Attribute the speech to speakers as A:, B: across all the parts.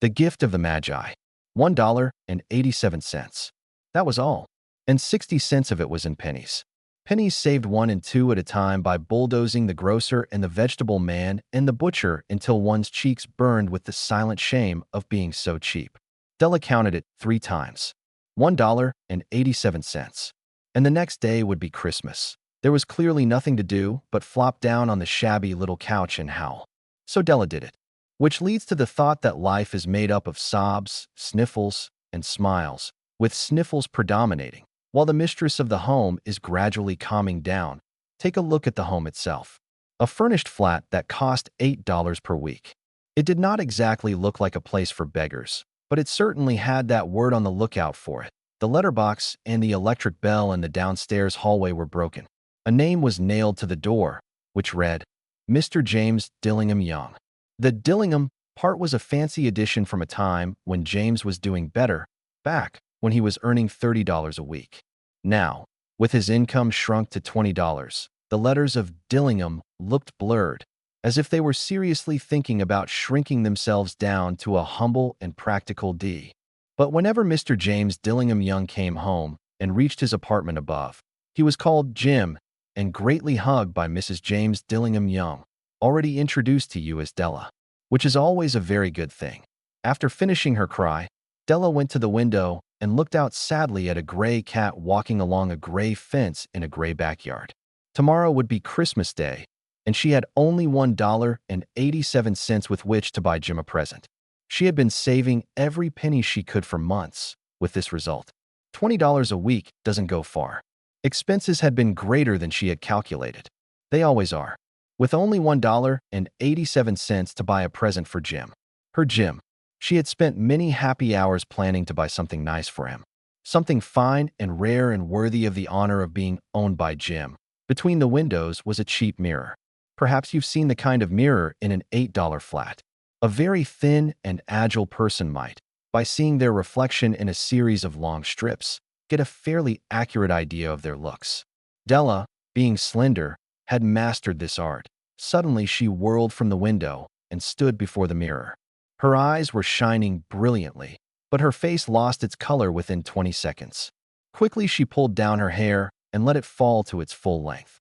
A: The gift of the Magi. $1.87. That was all. And 60 cents of it was in pennies. Pennies saved 1 and 2 at a time by bulldozing the grocer and the vegetable man and the butcher until one's cheeks burned with the silent shame of being so cheap. Della counted it 3 times. $1.87. And the next day would be Christmas. There was clearly nothing to do but flop down on the shabby little couch and howl. So Della did it. Which leads to the thought that life is made up of sobs, sniffles, and smiles, with sniffles predominating. While the mistress of the home is gradually calming down, take a look at the home itself. A furnished flat that cost $8 per week. It did not exactly look like a place for beggars, but it certainly had that word on the lookout for it. The letterbox and the electric bell in the downstairs hallway were broken. A name was nailed to the door, which read, Mr. James Dillingham Young. The Dillingham part was a fancy addition from a time when James was doing better, back when he was earning $30 a week. Now, with his income shrunk to $20, the letters of Dillingham looked blurred, as if they were seriously thinking about shrinking themselves down to a humble and practical D. But whenever Mr. James Dillingham Young came home and reached his apartment above, he was called Jim and greatly hugged by Mrs. James Dillingham Young, already introduced to you as Della, which is always a very good thing. After finishing her cry, Della went to the window and looked out sadly at a gray cat walking along a gray fence in a gray backyard. Tomorrow would be Christmas Day, and she had only $1.87 with which to buy Jim a present. She had been saving every penny she could for months, with this result. $20 a week doesn't go far. Expenses had been greater than she had calculated. They always are. With only $1.87 to buy a present for Jim. Her Jim. She had spent many happy hours planning to buy something nice for him. Something fine and rare and worthy of the honor of being owned by Jim. Between the windows was a cheap mirror. Perhaps you've seen the kind of mirror in an $8 flat. A very thin and agile person might, by seeing their reflection in a series of long strips, get a fairly accurate idea of their looks. Della, being slender, had mastered this art. Suddenly she whirled from the window and stood before the mirror. Her eyes were shining brilliantly, but her face lost its color within 20 seconds. Quickly she pulled down her hair and let it fall to its full length.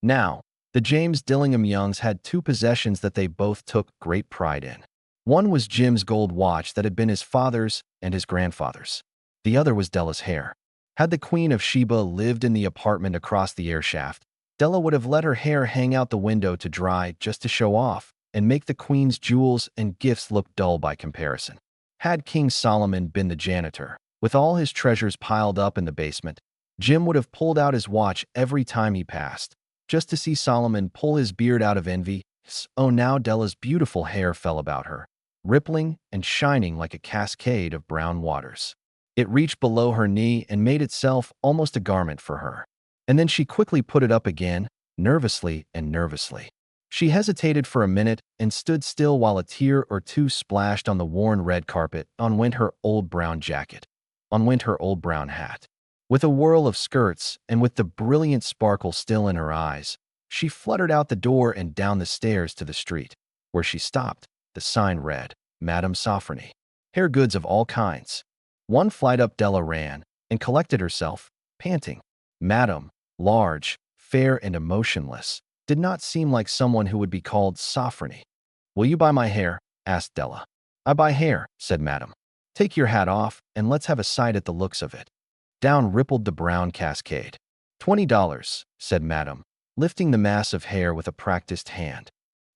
A: Now, the James Dillingham Youngs had 2 possessions that they both took great pride in. One was Jim's gold watch that had been his father's and his grandfather's. The other was Della's hair. Had the Queen of Sheba lived in the apartment across the air shaft, Della would have let her hair hang out the window to dry just to show off and make the Queen's jewels and gifts look dull by comparison. Had King Solomon been the janitor, with all his treasures piled up in the basement, Jim would have pulled out his watch every time he passed, just to see Solomon pull his beard out of envy. Oh, now Della's beautiful hair fell about her, rippling and shining like a cascade of brown waters. It reached below her knee and made itself almost a garment for her. And then she quickly put it up again, nervously and nervously. She hesitated for a minute and stood still while a tear or two splashed on the worn red carpet. On went her old brown jacket. On went her old brown hat. With a whirl of skirts and with the brilliant sparkle still in her eyes, she fluttered out the door and down the stairs to the street, where she stopped. The sign read, Madame Sofronie. Hair goods of all kinds. One flight up Della ran and collected herself, panting. Madame, large, fair and emotionless, did not seem like someone who would be called Sofronie. Will you buy my hair? Asked Della. I buy hair, said Madame. Take your hat off and let's have a sight at the looks of it. Down rippled the brown cascade. $20, said Madame, lifting the mass of hair with a practiced hand.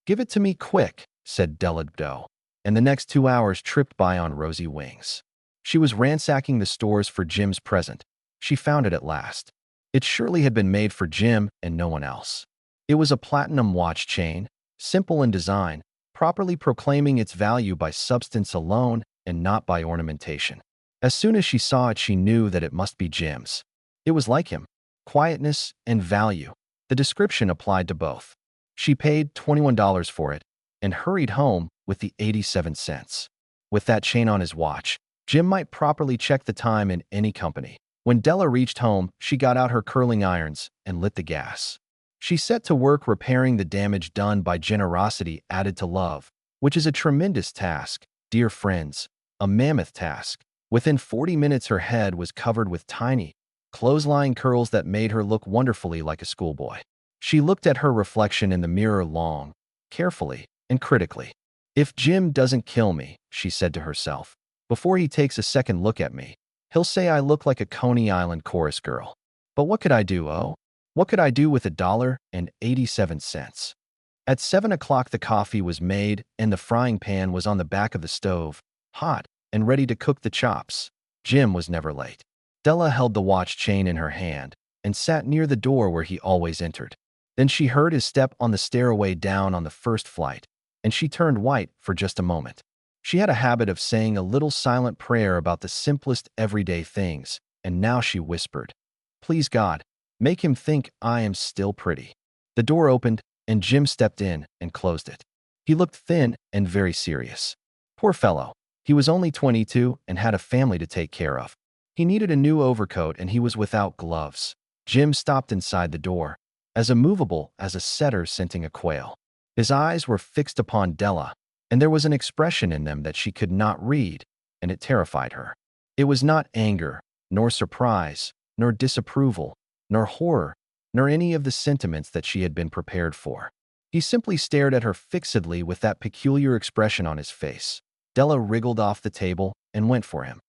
A: Give it to me quick, said Della Doe, and the next 2 hours tripped by on rosy wings. She was ransacking the stores for Jim's present. She found it at last. It surely had been made for Jim and no one else. It was a platinum watch chain, simple in design, properly proclaiming its value by substance alone and not by ornamentation. As soon as she saw it, she knew that it must be Jim's. It was like him. Quietness and value. The description applied to both. She paid $21 for it and hurried home with the 87 cents. With that chain on his watch, Jim might properly check the time in any company. When Della reached home, she got out her curling irons and lit the gas. She set to work repairing the damage done by generosity added to love, which is a tremendous task, Dear friends, a mammoth task. Within 40 minutes her head was covered with tiny, clothesline curls that made her look wonderfully like a schoolboy. She looked at her reflection in the mirror long, carefully, and critically. If Jim doesn't kill me, she said to herself, before he takes a second look at me, he'll say I look like a Coney Island chorus girl. But what could I do, oh? What could I do with $1.87? At 7 o'clock the coffee was made and the frying pan was on the back of the stove, hot and ready to cook the chops. Jim was never late. Della held the watch chain in her hand and sat near the door where he always entered. Then she heard his step on the stairway down on the first flight, and she turned white for just a moment. She had a habit of saying a little silent prayer about the simplest everyday things, and now she whispered, "Please God, make him think I am still pretty." The door opened, and Jim stepped in and closed it. He looked thin and very serious. Poor fellow. He was only 22 and had a family to take care of. He needed a new overcoat and he was without gloves. Jim stopped inside the door, as immovable as a setter scenting a quail. His eyes were fixed upon Della, and there was an expression in them that she could not read, and it terrified her. It was not anger, nor surprise, nor disapproval, nor horror, nor any of the sentiments that she had been prepared for. He simply stared at her fixedly with that peculiar expression on his face. Della wriggled off the table and went for him.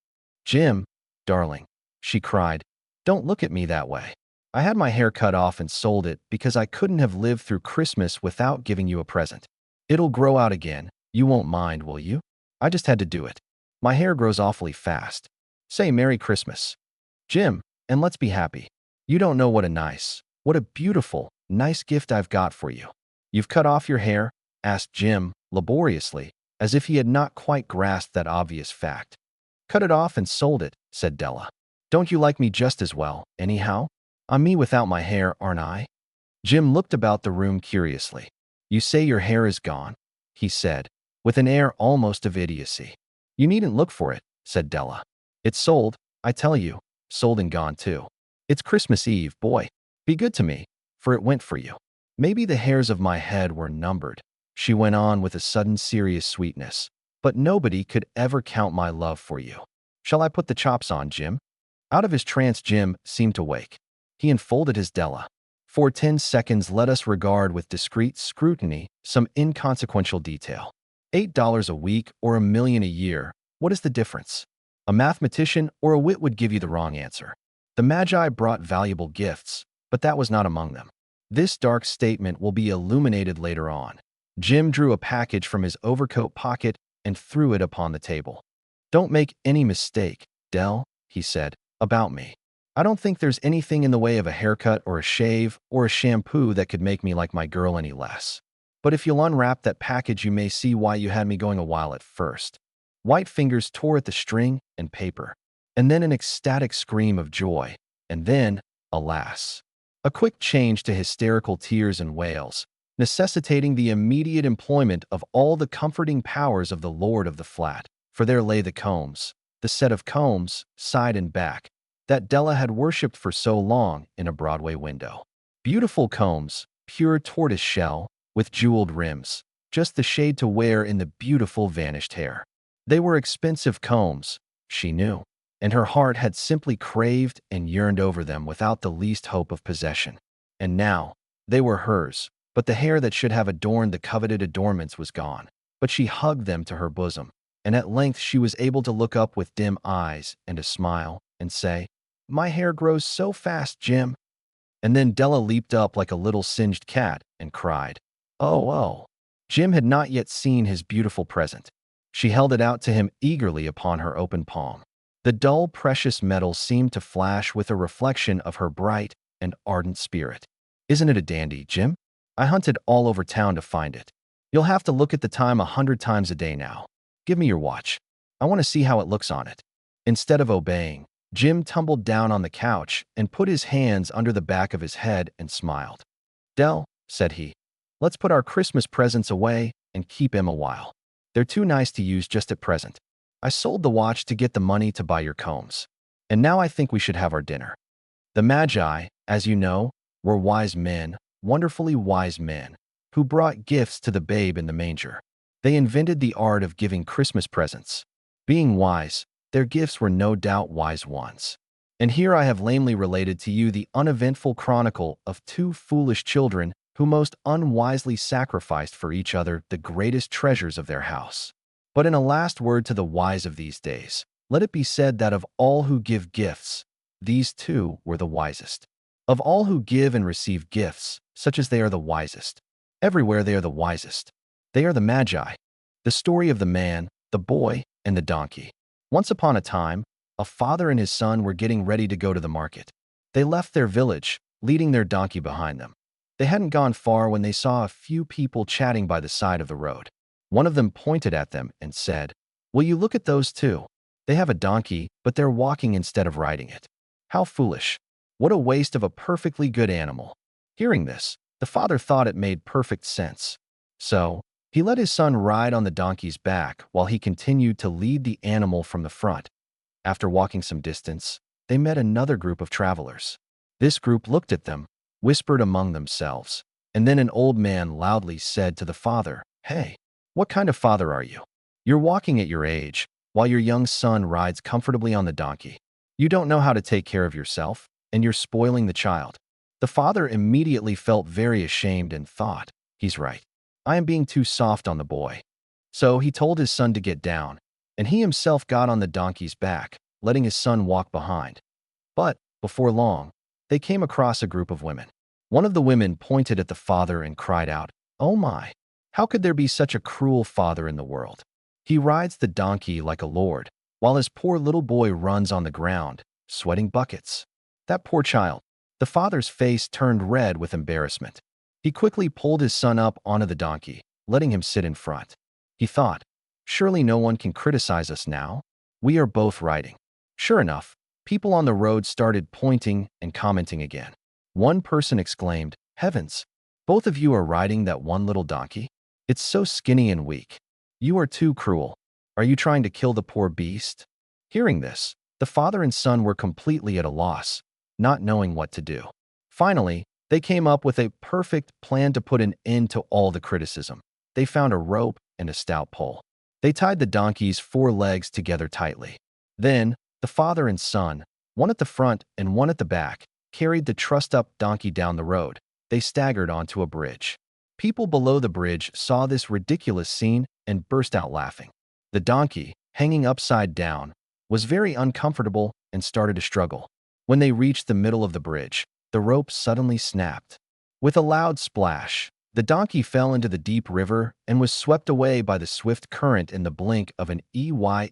A: "Jim, darling," she cried, "don't look at me that way. I had my hair cut off and sold it because I couldn't have lived through Christmas without giving you a present. It'll grow out again. You won't mind, will you? I just had to do it. My hair grows awfully fast. Say Merry Christmas, Jim, and let's be happy. You don't know what a beautiful, nice gift I've got for you." "You've cut off your hair?" asked Jim, laboriously, as if he had not quite grasped that obvious fact. "Cut it off and sold it," said Della. "Don't you like me just as well, anyhow? I'm me without my hair, aren't I?" Jim looked about the room curiously. "You say your hair is gone?" he said, with an air almost of idiocy. "You needn't look for it," said Della. "It's sold, I tell you, sold and gone too. It's Christmas Eve, boy. Be good to me, for it went for you. Maybe the hairs of my head were numbered," she went on with a sudden serious sweetness, "but nobody could ever count my love for you. Shall I put the chops on, Jim?" Out of his trance, Jim seemed to wake. He enfolded his Della. "For 10 seconds let us regard with discreet scrutiny some inconsequential detail. $8 a week or $1 million a year, what is the difference? A mathematician or a wit would give you the wrong answer. The Magi brought valuable gifts, but that was not among them. This dark statement will be illuminated later on." Jim drew a package from his overcoat pocket and threw it upon the table. "Don't make any mistake, Dell," he said, "about me. I don't think there's anything in the way of a haircut or a shave or a shampoo that could make me like my girl any less. But if you'll unwrap that package, you may see why you had me going a while at first." White fingers tore at the string and paper, and then an ecstatic scream of joy, and then, alas, a quick change to hysterical tears and wails, necessitating the immediate employment of all the comforting powers of the lord of the flat, for there lay the combs, the set of combs, side and back, that Della had worshipped for so long in a Broadway window. Beautiful combs, pure tortoise shell, with jeweled rims, just the shade to wear in the beautiful vanished hair. They were expensive combs, she knew, and her heart had simply craved and yearned over them without the least hope of possession. And now, they were hers, but the hair that should have adorned the coveted adornments was gone. But she hugged them to her bosom, and at length she was able to look up with dim eyes and a smile and say, "My hair grows so fast, Jim." And then Della leaped up like a little singed cat and cried, "Oh, oh." Jim had not yet seen his beautiful present. She held it out to him eagerly upon her open palm. The dull, precious metal seemed to flash with a reflection of her bright and ardent spirit. "Isn't it a dandy, Jim? I hunted all over town to find it. You'll have to look at the time 100 times a day now. Give me your watch. I want to see how it looks on it." Instead of obeying, Jim tumbled down on the couch and put his hands under the back of his head and smiled. "Dell," said he, "let's put our Christmas presents away and keep 'em a while. They're too nice to use just at present. I sold the watch to get the money to buy your combs. And now I think we should have our dinner." The Magi, as you know, were wise men, wonderfully wise men, who brought gifts to the babe in the manger. They invented the art of giving Christmas presents. Being wise, their gifts were no doubt wise ones. And here I have lamely related to you the uneventful chronicle of two foolish children who most unwisely sacrificed for each other the greatest treasures of their house. But in a last word to the wise of these days, let it be said that of all who give gifts, these two were the wisest. Of all who give and receive gifts, such as they are the wisest. Everywhere they are the wisest. They are the Magi. The story of the man, the boy, and the donkey. Once upon a time, a father and his son were getting ready to go to the market. They left their village, leading their donkey behind them. They hadn't gone far when they saw a few people chatting by the side of the road. One of them pointed at them and said, "Will you look at those two? They have a donkey, but they're walking instead of riding it. How foolish. What a waste of a perfectly good animal." Hearing this, the father thought it made perfect sense. So, he let his son ride on the donkey's back while he continued to lead the animal from the front. After walking some distance, they met another group of travelers. This group looked at them, whispered among themselves, and then an old man loudly said to the father, "Hey, what kind of father are you? You're walking at your age, while your young son rides comfortably on the donkey. You don't know how to take care of yourself, and you're spoiling the child." The father immediately felt very ashamed and thought, "He's right. I am being too soft on the boy." So he told his son to get down, and he himself got on the donkey's back, letting his son walk behind. But, before long, they came across a group of women. One of the women pointed at the father and cried out, "Oh my! How could there be such a cruel father in the world? He rides the donkey like a lord, while his poor little boy runs on the ground, sweating buckets. That poor child." The father's face turned red with embarrassment. He quickly pulled his son up onto the donkey, letting him sit in front. He thought, "Surely no one can criticize us now. We are both riding." Sure enough, people on the road started pointing and commenting again. One person exclaimed, "Heavens! Both of you are riding that one little donkey? It's so skinny and weak. You are too cruel. Are you trying to kill the poor beast?" Hearing this, the father and son were completely at a loss, not knowing what to do. Finally, they came up with a perfect plan to put an end to all the criticism. They found a rope and a stout pole. They tied the donkey's four legs together tightly. Then, the father and son, one at the front and one at the back, carried the trussed-up donkey down the road. They staggered onto a bridge. People below the bridge saw this ridiculous scene and burst out laughing. The donkey, hanging upside down, was very uncomfortable and started to struggle. When they reached the middle of the bridge, the rope suddenly snapped. With a loud splash, the donkey fell into the deep river and was swept away by the swift current in the blink of an eye.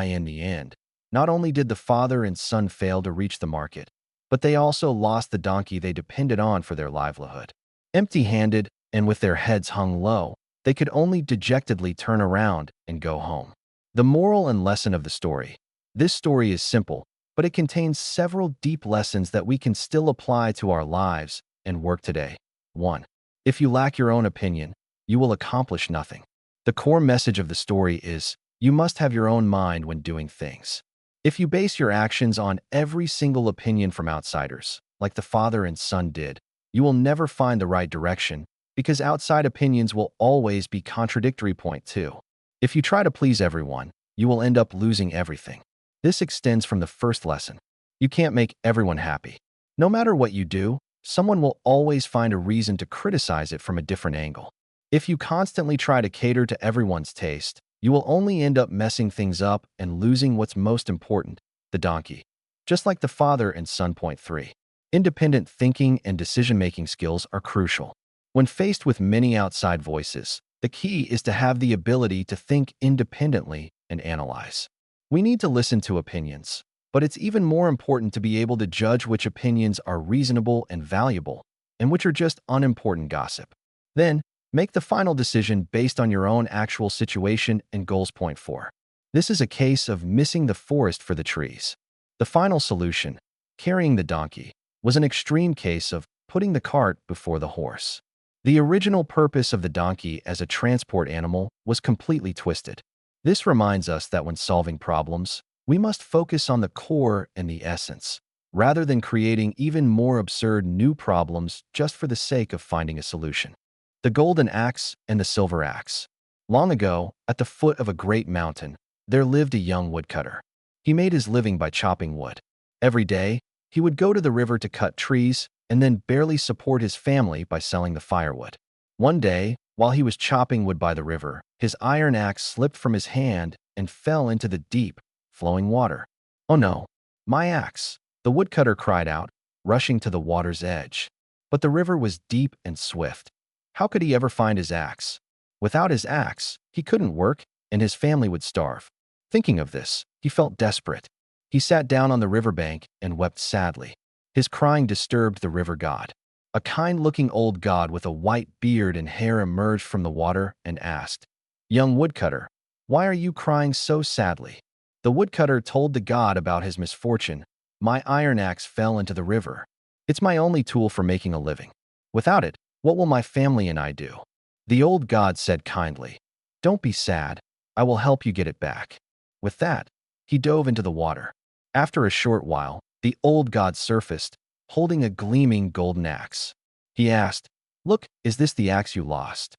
A: In the end, not only did the father and son fail to reach the market, but they also lost the donkey they depended on for their livelihood. Empty-handed and with their heads hung low, they could only dejectedly turn around and go home. The moral and lesson of the story. This story is simple, but it contains several deep lessons that we can still apply to our lives and work today. 1. If you lack your own opinion, you will accomplish nothing. The core message of the story is, you must have your own mind when doing things. If you base your actions on every single opinion from outsiders, like the father and son did, you will never find the right direction, because outside opinions will always be contradictory. Point 2. If you try to please everyone, you will end up losing everything. This extends from the first lesson. You can't make everyone happy. No matter what you do, someone will always find a reason to criticize it from a different angle. If you constantly try to cater to everyone's taste, you will only end up messing things up and losing what's most important, the donkey. Just like the father and son. Point 3. Independent thinking and decision-making skills are crucial. When faced with many outside voices, the key is to have the ability to think independently and analyze. We need to listen to opinions, but it's even more important to be able to judge which opinions are reasonable and valuable, and which are just unimportant gossip. Then, make the final decision based on your own actual situation and goals. Point 4. This is a case of missing the forest for the trees. The final solution, carrying the donkey, was an extreme case of putting the cart before the horse. The original purpose of the donkey as a transport animal was completely twisted. This reminds us that when solving problems, we must focus on the core and the essence, rather than creating even more absurd new problems just for the sake of finding a solution. The golden axe and the silver axe. Long ago, at the foot of a great mountain, there lived a young woodcutter. He made his living by chopping wood. Every day, he would go to the river to cut trees and then barely support his family by selling the firewood. One day, while he was chopping wood by the river, his iron axe slipped from his hand and fell into the deep, flowing water. "Oh no, my axe!" the woodcutter cried out, rushing to the water's edge. But the river was deep and swift. How could he ever find his axe? Without his axe, he couldn't work, and his family would starve. Thinking of this, he felt desperate. He sat down on the riverbank and wept sadly. His crying disturbed the river god. A kind-looking old god with a white beard and hair emerged from the water and asked, "Young woodcutter, why are you crying so sadly?" The woodcutter told the god about his misfortune. "My iron axe fell into the river. It's my only tool for making a living. Without it, what will my family and I do?" The old god said kindly, "Don't be sad. I will help you get it back." With that, he dove into the water. After a short while, the old god surfaced, holding a gleaming golden axe. He asked, "Look, is this the axe you lost?"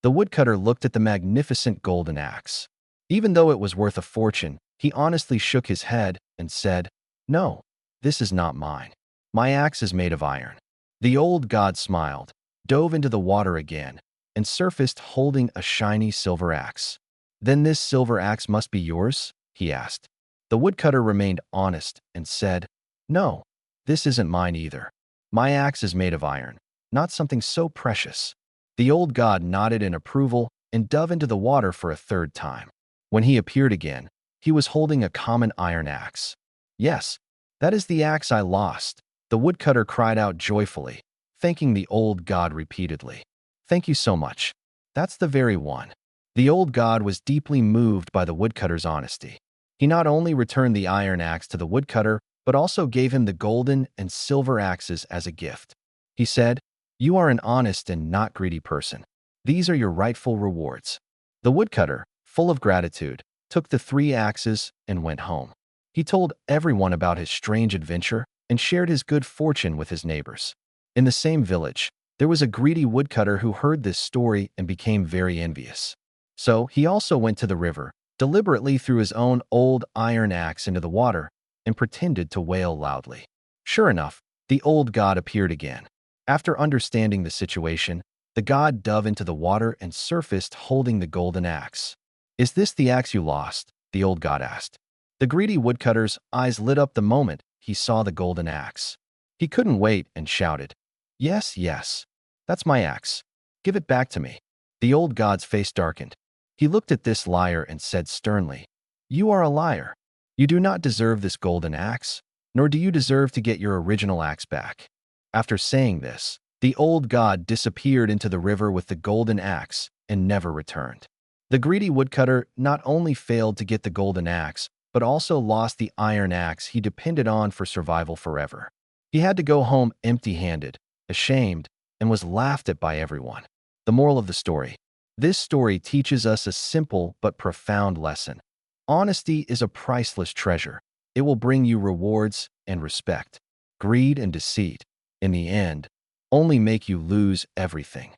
A: The woodcutter looked at the magnificent golden axe. Even though it was worth a fortune, he honestly shook his head and said, "No, this is not mine. My axe is made of iron." The old god smiled, dove into the water again, and surfaced holding a shiny silver axe. "Then this silver axe must be yours?" he asked. The woodcutter remained honest and said, "No, this isn't mine either. My axe is made of iron, not something so precious." The old god nodded in approval and dove into the water for a third time. When he appeared again, he was holding a common iron axe. "Yes, that is the axe I lost," the woodcutter cried out joyfully, thanking the old god repeatedly. "Thank you so much. That's the very one." The old god was deeply moved by the woodcutter's honesty. He not only returned the iron axe to the woodcutter, but also gave him the golden and silver axes as a gift. He said, "You are an honest and not greedy person. These are your rightful rewards." The woodcutter, full of gratitude, took the 3 axes and went home. He told everyone about his strange adventure and shared his good fortune with his neighbors. In the same village, there was a greedy woodcutter who heard this story and became very envious. So he also went to the river, deliberately threw his own old iron axe into the water, and pretended to wail loudly. Sure enough, the old god appeared again. After understanding the situation, the god dove into the water and surfaced holding the golden axe. "Is this the axe you lost?" the old god asked. The greedy woodcutter's eyes lit up the moment he saw the golden axe. He couldn't wait and shouted, "Yes, yes, that's my axe. Give it back to me." The old god's face darkened. He looked at this liar and said sternly, "You are a liar. You do not deserve this golden axe, nor do you deserve to get your original axe back." After saying this, the old god disappeared into the river with the golden axe and never returned. The greedy woodcutter not only failed to get the golden axe, but also lost the iron axe he depended on for survival forever. He had to go home empty-handed, ashamed, and was laughed at by everyone. The moral of the story: this story teaches us a simple but profound lesson. Honesty is a priceless treasure. It will bring you rewards and respect. Greed and deceit, in the end, only make you lose everything.